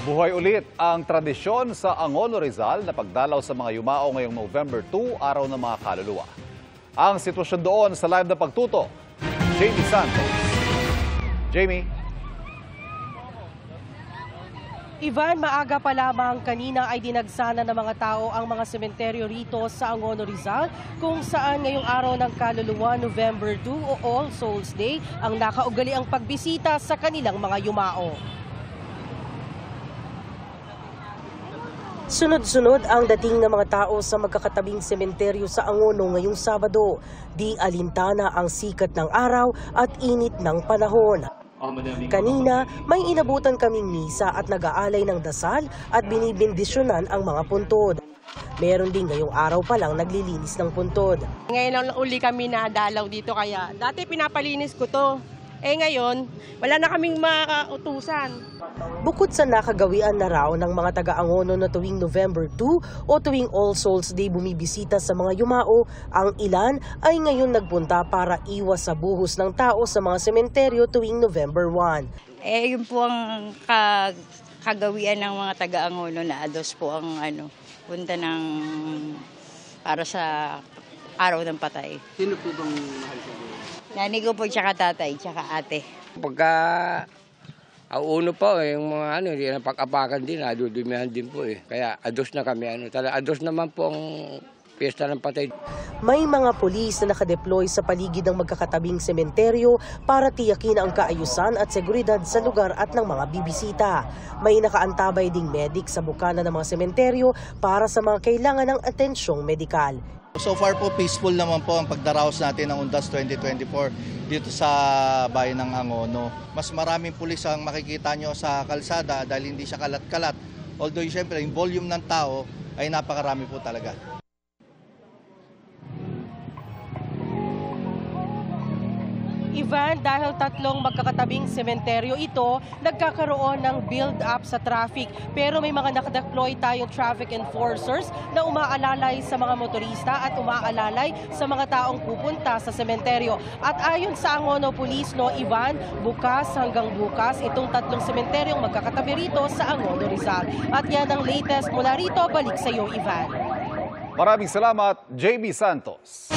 Buhay ulit ang tradisyon sa Angono, Rizal na pagdalaw sa mga yumao ngayong November 2, araw ng mga kaluluwa. Ang sitwasyon doon sa live na pagtuto, Jamie Santos. Jamie. Ivan, maaga pa lamang kanina ay dinagsana ng mga tao ang mga sementeryo rito sa Angono, Rizal, kung saan ngayong araw ng kaluluwa, November 2 o All Souls Day, ang nakaugali ang pagbisita sa kanilang mga yumao. Sunod-sunod ang dating ng mga tao sa magkakatabing sementeryo sa Angono ngayong Sabado. Di alintana ang sikat ng araw at init ng panahon. Kanina, may inabutan kaming misa at nag-aalay ng dasal at binibindisyonan ang mga puntod. Meron din ngayong araw pa lang naglilinis ng puntod. Ngayon lang uli kami nadalaw dito kaya dati pinapalinis ko to. Ngayon, wala na kaming makautusan. Bukod sa nakagawian na raw ng mga taga-Angono na tuwing November 2 o tuwing All Souls Day bumibisita sa mga yumao, ang ilan ay ngayon nagpunta para iwas sa buhos ng tao sa mga sementeryo tuwing November 1. Yun po ang kagawian ng mga taga-Angono na ados po ang punta ng para sa araw ng patay. Sino po bang mahal sa buhay? Nani ko po tsaka tatay, tsaka ate. Pagka auno pa, yung mga hindi na pag-apakan din, nadudumihan din po eh. Kaya ados na kami. Ados naman po ang piyesta ng patay. May mga pulis na nakadeploy sa paligid ng magkakatabing sementeryo para tiyakin ang kaayusan at seguridad sa lugar at ng mga bibisita. May nakaantabay ding medic sa bukana ng mga sementeryo para sa mga kailangan ng atensyong medikal. So far po, peaceful naman po ang pagdaraos natin ng Undas 2024 dito sa bayan ng Angono. Mas maraming pulis ang makikita nyo sa kalsada dahil hindi siya kalat-kalat. Although siyempre, yung volume ng tao ay napakarami po talaga. Ivan, dahil tatlong magkakatabing sementeryo ito, nagkakaroon ng build-up sa traffic. Pero may mga nakadeploy tayong traffic enforcers na umaalalay sa mga motorista at umaalalay sa mga taong pupunta sa sementeryo. At ayon sa Angono Police, Ivan, bukas hanggang bukas itong tatlong sementeryong magkakatabi rito sa Angono, Rizal. At yan ang latest mula rito. Balik sa iyo, Ivan. Maraming salamat, JB Santos.